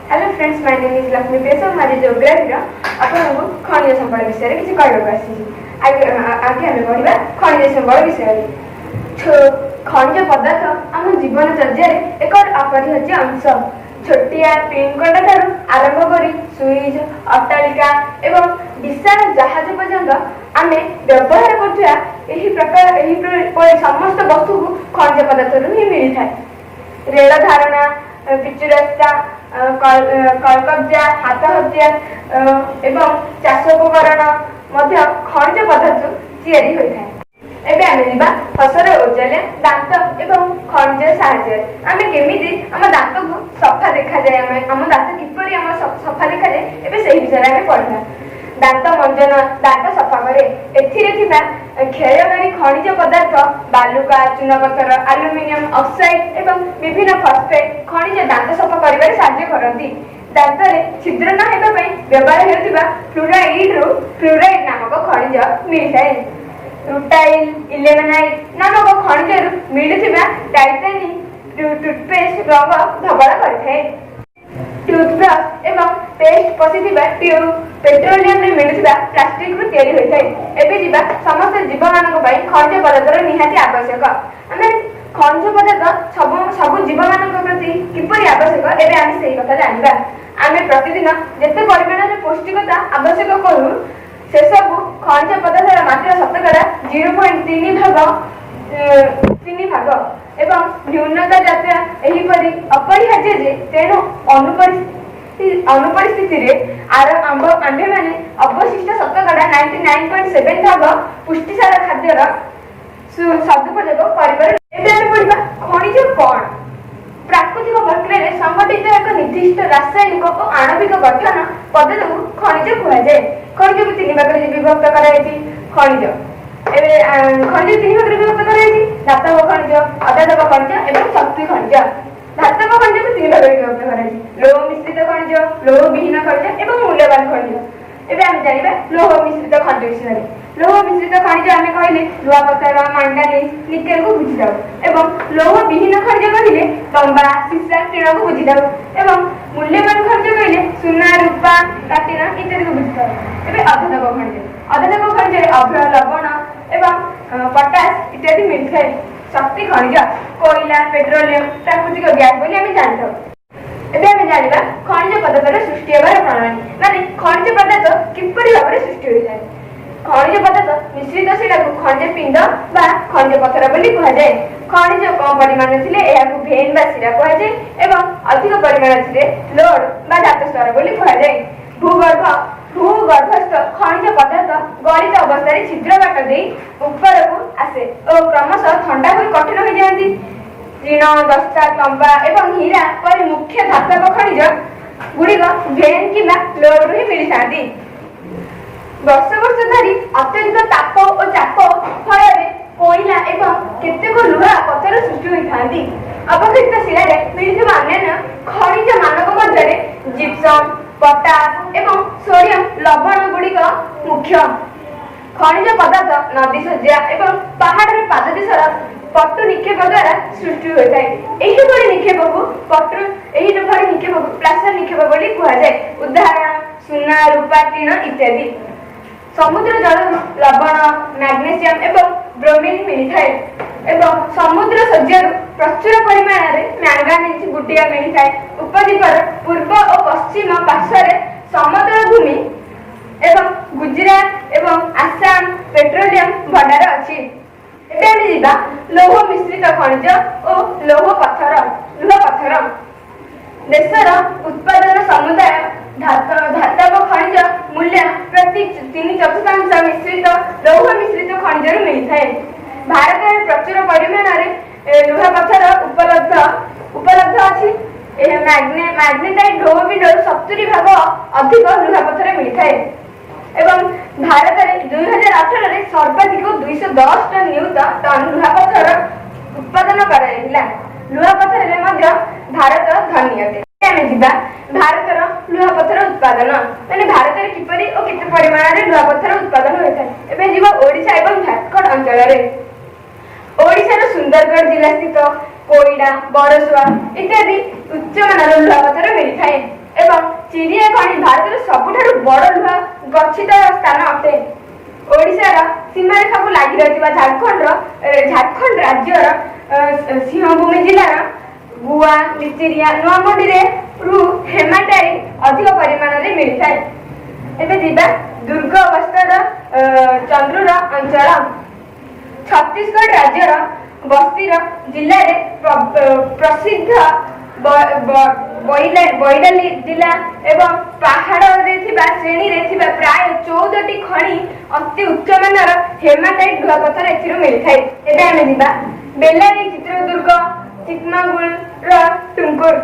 Hello friends, my name is Lakshmi peso मारी geography आपको खनिज संपद विषय में किसी कहवाक आगे आगे पढ़ा खनिज संपद विषय। खनिज पदार्थ आम जीवनचर्या एक अपरिहार्य अंश। छोटिया पिंकट ठारू आरंभ कर सुइज अट्टालिका एवं विशाल जहाज पर्यंत आम व्यवहार कर समस्त वस्तु को खनिज पदार्थ ही मिलता है। रेल धारणा, पिचु रास्ता, कलकब्जा, हाथ हथियार एवं चाष उपकरण खनिज पदार्थ तैयारी होता है। एबे आमे जिबा फसल ओजालिया दांत एवं खनिज साहाय्य आमे केमिति हम दांत को सफा देखा जाए, आम दांत किपरि हम सफा देखा जाए एबे सही विषय आमे पढ़ा। दांत मंजन दांत सफा करे। एथिरे थिबा क्षयकारी खनिज पदार्थ बालुका, चूनपत्थर, आलुमिनियम ऑक्साइड एवं विभिन्न फॉस्फेट खनिज दांत सफा करिबारे साहाय्य करती। दांत में छिद्र न हेबा पई व्यवहार हेउतिबा फ्लोराइड नामक खनिज मिलथाय। रुटाइल, इलेमेनाइट नामक खनिज मिलुथिबा टाइटानिक टूथपेस्ट रंग धवल करथाय। टूथब्रश एवं पेस्ट पशिथिबा ट्यूब पेट्रोलियम रे मिलुथिबा प्लास्टिक रु तैयारी होइथाय। एबे जिबा समस्त जीव मानक पई खनिज पदार्थर निहाती आवश्यक। आमे खनिज पदार्थ सब जीव मानक प्रति किपरि आवश्यक एबे आमे सेही कथा जानिबा। आमे प्रतिदिन जेते परिमाण रे पौष्टिकता आवश्यक करू से सब खनिज पदार्थर मात्रा शतकड़ा 0.3 भाग एवं न्यूनता जात्रा एहीपरि अपरिहार्य जे तेणु अनुपरिस्थिति रे आंबे माने अवशिष्ट शतकड़ा 99.7 भाग पुष्टिसार खाद्यर सदुपयोग करिबार। एबे आमे पढिबा खनिज कोन। प्राकृतिक प्रक्रिया संगठित एक निर्दिष्ट रासायनिक और आणविक गठन पदार्थ को खनिज कहा जाए। खनिज को तीन भाग में विभक्त कराई। खनिज खनिज तीन भाग में विभक्त कराई: धातव खनिज, अधातव खनिज एवं शक्ति खनिज। धातव खनिज को तीन भाग में विभक्त कराई: लौह मिश्रित खनिज, लौह विहीन खनिज एवं मूल्यवान खनिज। एबे हम जानिबा लौह मिश्रित खनिज विषय। लौह मिश्रित खनिज आमे कहले लुहा पत्थर, मांगानीज, निकेल को बुझी जाऊ एवं लौह विहीन खनिज कहले तंबा, सीसा, टीन को बुझी जाऊ एवं मूल्यवान खनिज कहले सुना, रूपा, प्लाटिना इत्यादि को बुझी जाऊ। एबे अधातव खनिज अभ्र, लवण एवं पोटास इत्यादि मिलथाय। शक्ति खनिज कोयला, पेट्रोलियम, प्राकृतिक गैस बोली आमे जानथौ। एबे आमे जानिबा खनिज पदार्थर सृष्टि हेबार प्रणाली, माने खनिज पदार्थ किपरि भाबरे सृष्टि होइथाय। खनिज पदार्थ मिश्रित शिला को खनिज पिंड बा खनिज पत्थर बोली कहा जाए। खनिज कम परिमाण थिले एहाकु भेन बा शिला कहा जाए एवं अधिक परिमाण थिले लोड बा धातु स्तर बोली कहा जाए। भूगर्भस्थ खनिज पदार्थ गलित अवस्था छिद्र बाट दे ऊपर को आसे और क्रमशः ठंडा होई कठिन हो जाती। ऋण, दस्ता, तंबा एवं हीरा पर मुख्य धातव खनिज गुड़िक भेन कि लोड ही मिल जाती। वर्ष धरी अत्यधिक ताप और चाप फल कोयला एवं केतेक लुहा पत्थर सृष्टि होती। अवशिष्ट शिला मिलुवा अन्य खनिज मानक मध्य जिप्सम, पोटास एवं सोडियम लवण गुड़िक मुख्य। खनिज पदार्थ नदी सज्जा एवं पहाड़ पाद देशर पट्टु निक्षेप द्वारा सृष्टि होता है। एही निक्षेप को प्लास्टर निक्षेप बोली कहा जाए। उदाहरण सुना, रूपा, टीन इत्यादि। समुद्र जल लवण, मैग्नेशियम एवं ब्रोमीन मिलता है एवं समुद्र सज्जर प्रचुर परिमाण में मैंगानीज गुटिया मिलता है। उपद्वीपर पूर्व और पश्चिम पार्श्व समतल भूमि एवं गुजरात एवं आसाम पेट्रोलियम भंडार अच्छी। एबे आमे जिबा लौह मिश्रित खनिज और लौह पत्थर। देशर उत्पादन समुदाय धातव खनिज मूल्य प्रति 3/4 मिश्रित लौह मिश्रित खनिज मिलता है। भारत में प्रचुर परिमाण में लुहा पत्थर उपलब्ध अच्छी। मैग्नेटाइट लौह पिंड 70% अधिक लुहा पत्थर मिलता है एवं भारत में 2018 में सर्वाधिक 210 टन नियुत टन लुहा पत्थर उत्पादन कराइला। लुहा पत्थर में मध्य भारत धनी अटे। आमे जिबा भारतर लुहा पत्थर उत्पादन माने भारत में किपरि और केते परिमाण रे लुहा पत्थर उत्पादन होइथाय। एबे जिबा ओडिशा एवं झारखंड अंचल रे ओडिशार सुंदरगढ़ जिला स्थित कोइडा, बरसुआ इत्यादि उच्च मानर लुहा पत्थर मिलता है। ବଡ଼ ଲୁହା ଗଚ୍ଛିତ ସ୍ଥାନ ଅଟେ। ଓଡ଼ିଶାର ସୀମାରେଖାକୁ ଲାଗି ରହିଥିବା ଝାଡ଼ଖଣ୍ଡ ରାଜ୍ୟର ସିଂହଭୂମି ଜିଲ୍ଲାର ଗୁଆ, ଲିଚିରିଆ, ନୂଆମଣ୍ଡିରେ ହେମାଟାଇଟ୍ ଅଧିକ ପରିମାଣରେ ମିଳିଥାଏ। ଏବେ ଯିବା ଦୁର୍ଗ ଅବସ୍ଥିତ ଚନ୍ଦ୍ରୁର ଅଞ୍ଚଳ। ଛତିଶଗଡ଼ ରାଜ୍ୟର ବସ୍ତିର ଜିଲ୍ଲାରେ ପ୍ରସିଦ୍ଧ ବୈରାଲି ଜିଲ୍ଲା ଏବଂ ପାହାଡ଼ରେ ଥିବା ଶ୍ରେଣୀରେ ଥିବା ପ୍ରାୟ 14ଟି ଖଣି ଅତି ଉଚ୍ଚମାନର ହେମାଟାଇଟ୍ ଲୁହାପଥର ଏଥିରୁ ମିଳିଥାଏ। ଏବେ ଆମେ ଯିବା ବେଲାରୀ, ଚିତ୍ରଦୁର୍ଗ, ଚିକ୍ମଗଳୁର ଟୁମକୁର।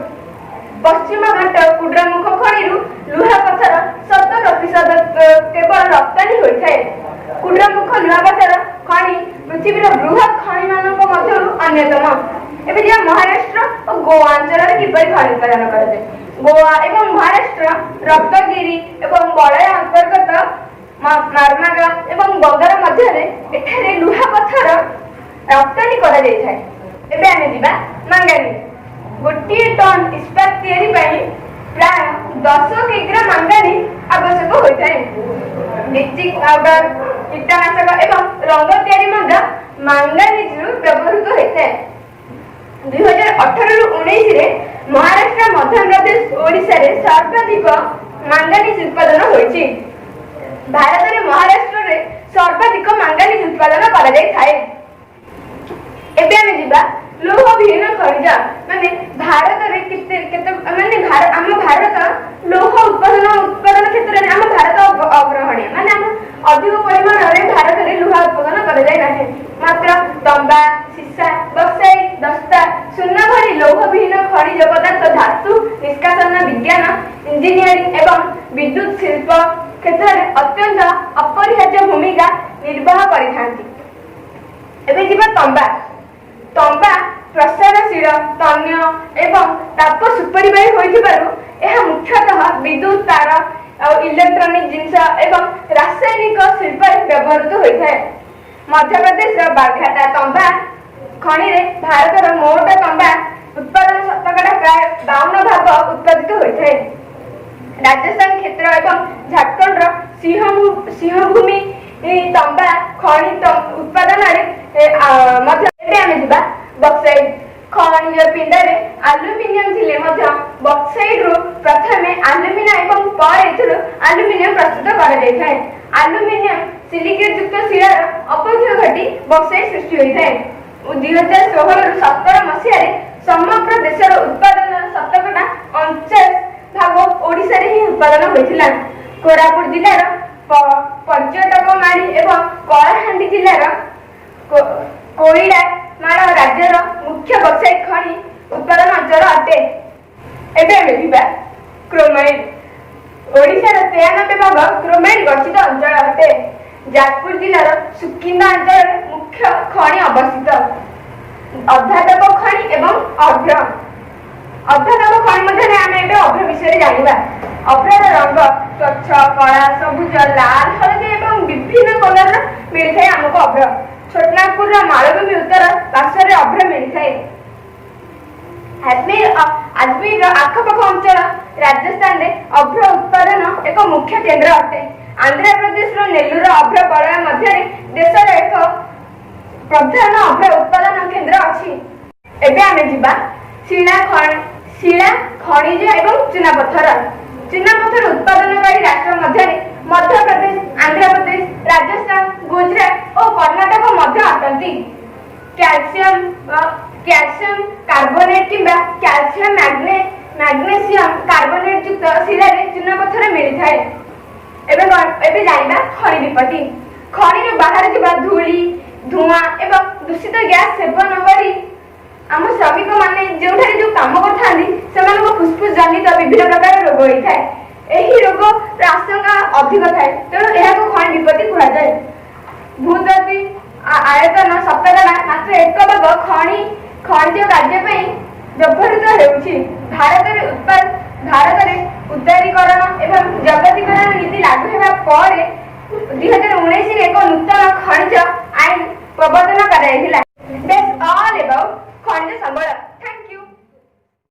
ପଶ୍ଚିମ ଘାଟ କୁଡ୍ରମୁଖ ଖଣିରୁ ଲୁହାପଥର 70% କେବଳ ରପ୍ତାନି ହୋଇଥାଏ। କୁଡ୍ରମୁଖ ଲୁହାପଥର ଖଣି ପୃଥିବୀର ବୃହତ୍ ଖଣିମାନଙ୍କ ମଧ୍ୟରୁ ଅନ୍ୟତମ। ଏବେ ଯିବା ମହାରାଷ୍ଟ୍ର ଓ ଗୋଆ ଅଞ୍ଚଳରେ କିପରି ଖଣି ଉତ୍ପାଦନ କରାଯାଏ। ଗୋଆ ଏବଂ ମହାରାଷ୍ଟ୍ର ରତ୍ନଗିରି ଏବଂ ବଳୟ ଅନ୍ତର୍ଗତ ମାର୍ମାଗା ଏବଂ ବନ୍ଦର ମଧ୍ୟରେ ଏଠାରେ ଲୁହାପଥର ରପ୍ତାନି କରାଯାଇଥାଏ। ଏବେ ଆମେ ଯିବା ମାଙ୍ଗାନିଜ। ଗୋଟିଏ ଟନ୍ ଇସ୍ପାତ ତିଆରି ପାଇଁ ପ୍ରାୟ 10 କିଗ୍ରା ମାଙ୍ଗାନିଜ ଆବଶ୍ୟକ ହୋଇଥାଏ। ବ୍ଲିଚିଂ ପାଉଡର, କୀଟନାଶକ ଏବଂ ରଙ୍ଗ ତିଆରି ମଧ୍ୟ ମାଙ୍ଗାନିଜରୁ ବ୍ୟବହୃତ ହୋଇଥାଏ। 2018ରୁ 19ରେ ମହାରାଷ୍ଟ୍ର, ମଧ୍ୟପ୍ରଦେଶ, ଓଡ଼ିଶାରେ ସର୍ବାଧିକ ମାଙ୍ଗାନିଜ ଉତ୍ପାଦନ ହୋଇଛି। ଭାରତରେ ମହାରାଷ୍ଟ୍ରରେ ସର୍ବାଧିକ ମାଙ୍ଗାନିଜ ଉତ୍ପାଦନ କରାଯାଇଥାଏ। ଏବେ ଆମେ ଯିବା ଲୌହ ବିହୀନ ଖଣିଜ। ମାନେ ଭାରତରେ ଆମ ଭାରତ ଲୌହ ଉତ୍ପାଦନ କ୍ଷେତ୍ରରେ ଆମ ଭାରତ ଅଗ୍ରହଣୀ। ମାନେ ଆମ ଅଧିକ ପରିମାଣରେ ଭାରତରେ ଲୁହା ଉତ୍ପାଦନ କରାଯାଇ ନାହିଁ। ମାତ୍ର ତମ୍ବା, ସୀସା, ବକ୍ସାଇଟ୍, ଦସ୍ତା, ସୁନା ଭଳି ଲୌହ ବିହୀନ ଖଣିଜ ପଦାର୍ଥ ଧାତୁ ନିଷ୍କାସନ ବିଜ୍ଞାନ, ଇଞ୍ଜିନିୟରିଂ ଏବଂ ବିଦ୍ୟୁତ ଶିଳ୍ପ କ୍ଷେତ୍ରରେ ଅତ୍ୟନ୍ତ ଅପରିହାର୍ଯ୍ୟ ଭୂମିକା ନିର୍ବାହ କରିଥାନ୍ତି। ଏବେ ଯିବା ତମ୍ବା। ତମ୍ବା ପ୍ରସାରଶୀଳ, ତନ୍ୟ ଏବଂ ତାପ ସୁପରିବାହୀ ହୋଇଥିବାରୁ ଏହା ମୁଖ୍ୟତଃ ବିଦ୍ୟୁତ ତାର ଆଉ ଇଲେକ୍ଟ୍ରୋନିକ ଜିନିଷ ଏବଂ ରାସାୟନିକ ଶିଳ୍ପରେ ବ୍ୟବହୃତ ହୋଇଥାଏ। ମଧ୍ୟପ୍ରଦେଶର ବାଘାଟା ତମ୍ବା ଖଣିରେ ଭାରତର ମୋଟ ତମ୍ବା ଉତ୍ପାଦନ ଶତକଡ଼ା ପ୍ରାୟ 52% ଉତ୍ପାଦିତ ହୋଇଥାଏ। ରାଜସ୍ଥାନ କ୍ଷେତ୍ର ଏବଂ ଝାଡ଼ଖଣ୍ଡର ସିଂହଭୂମି ତମ୍ବା ଖଣି ଉତ୍ପାଦନରେ ମଧ୍ୟ। ଏବେ ଆମେ ଯିବା ବକ୍ସାଇଟ୍। ଖଣିଜ ପିଣ୍ଡରେ ଆଲୁମିନିୟମ ଥିଲେ ମଧ୍ୟ ବକ୍ସାଇଟ୍ରୁ ପ୍ରଥମେ ଆଲୁମିନା ଏବଂ ପରେ ଏଥିରୁ ଆଲୁମିନିୟମ ପ୍ରସ୍ତୁତ କରାଯାଇଥାଏ। ଆଲୁମିନିୟମ ସିଲିକେଟ୍ ଯୁକ୍ତ ଶିଳାର ଅପକ୍ଷୟ ଘଟି ବକ୍ସାଇଟ୍ ସୃଷ୍ଟି ହୋଇଥାଏ। 2016ରୁ 17 ମସିହାରେ ସମଗ୍ର ଦେଶର ଉତ୍ପାଦନ ଶତକଡ଼ା 49% ଓଡ଼ିଶାରେ ହିଁ ଉତ୍ପାଦନ ହୋଇଥିଲା। କୋରାପୁଟ ଜିଲ୍ଲାର ପର୍ଯ୍ୟଟକମାଳି ଏବଂ କଳାହାଣ୍ଡି ଜିଲ୍ଲାର କୋଇଡ଼ାମାଳ ରାଜ୍ୟର ମୁଖ୍ୟ ବକ୍ସାଇଟ୍ ଖଣି ଉତ୍ପାଦନ ଅଞ୍ଚଳ ଅଟେ। ଏବେ ଆମେ ଯିବା କ୍ରୋମାଇଟ୍। ଓଡ଼ିଶାର 93% କ୍ରୋମାଇଟ୍ ଗଚ୍ଛିତ ଅଞ୍ଚଳ ଅଟେ। ଯାଜପୁର ଜିଲ୍ଲାର ସୁକିନ୍ଦା ଅଞ୍ଚଳରେ ମୁଖ୍ୟ ଖଣି ଅବସ୍ଥିତ। ଅର୍ଦ୍ଧାତବ ଖଣି ଏବଂ ଅଭ୍ର। ଅର୍ଦ୍ଧାତବ ଖଣି ମଧ୍ୟରେ ଆମେ ଏବେ ଅଭ୍ର ବିଷୟରେ ଜାଣିବା। ଅଭ୍ରର ରଙ୍ଗ ସ୍ୱଚ୍ଛ, କଳା, ସବୁଜ, ଲାଲ, ହଳଦିଆ ଏବଂ ବିଭିନ୍ନ କଲରର ମିଳିଥାଏ ଆମକୁ ଅଭ୍ର। ଛୋଟନାଗପୁରର ମାଳଭୂମି ଉତ୍ତର ପାର୍ଶ୍ୱରେ ଅଭ୍ର ମିଳିଥାଏ। ଆଜମୀରର ଆଖପାଖ ଅଞ୍ଚଳ ରାଜସ୍ଥାନରେ ଅଭ୍ର ଉତ୍ପାଦନ ଏକ ମୁଖ୍ୟ କେନ୍ଦ୍ର ଅଟେ। ଆନ୍ଧ୍ରପ୍ରଦେଶର ନେଲ୍ଲୁର ଅଭ୍ର ବଳୟ ମଧ୍ୟରେ ଦେଶର ଏକ ପ୍ରଧାନ ଅଭ୍ର ଉତ୍ପାଦନ କେନ୍ଦ୍ର ଅଛି। ଏବେ ଆମେ ଯିବା ଶିଳା, ଖଣିଜ ଏବଂ ଚୁନାପଥର। ଚୁନାପଥର ଉତ୍ପାଦନକାରୀ ରାଷ୍ଟ୍ର ମଧ୍ୟରେ ମଧ୍ୟପ୍ରଦେଶ, ଆନ୍ଧ୍ରପ୍ରଦେଶ, ରାଜସ୍ଥାନ, ଗୁଜରାଟ ଓ କର୍ଣ୍ଣାଟକ ମଧ୍ୟ ଅଟନ୍ତି। କ୍ୟାଲସିୟମ କାର୍ବୋନେଟ୍ କିମ୍ବା କ୍ୟାଲସିୟମ ମ୍ୟାଗ୍ନେସିୟମ କାର୍ବୋନେଟ୍ ଯୁକ୍ତ ଶିଳାରେ ଚୁନାପଥର ମିଳିଥାଏ। ଏବେ ଜାଣିବା ଖଣି ବିପତ୍ତି। ଖଣିରୁ ବାହାରୁଥିବା ଧୂଳି, ଧୂଆଁ ଏବଂ ଦୂଷିତ ଗ୍ୟାସ ସେବନ କରି ଆମ ଶ୍ରମିକମାନେ ଯେଉଁଠାରେ ଯେଉଁ କାମ କରିଥାନ୍ତି ସେମାନଙ୍କ ଫୁସଫୁସ ଜନିତ ବିଭିନ୍ନ ପ୍ରକାର ରୋଗ ହୋଇଥାଏ। ଏହି ରୋଗର ଆଶଙ୍କା ଅଧିକ ଥାଏ, ତେଣୁ ଏହାକୁ ଖଣି ବିପତ୍ତି କୁହାଯାଏ। ଭୂତାତ୍ତ୍ୱିକ ଆୟତନ ଶତକଡ଼ା ମାତ୍ର 1% ଖଣିଜ କାର୍ଯ୍ୟ ପାଇଁ ବ୍ୟବହୃତ ହେଉଛି। ଭାରତରେ ଉଦାରୀକରଣ ଏବଂ ଜଗତୀକରଣ ନୀତି ଲାଗୁ ହେବା ପରେ 2019ରେ ଏକ ନୂତନ ଖଣିଜ ଆଇନ ପ୍ରବର୍ତ୍ତନ କରାଯାଇଥିଲା। That's all about ଖଣିଜ ସମ୍ବଳ।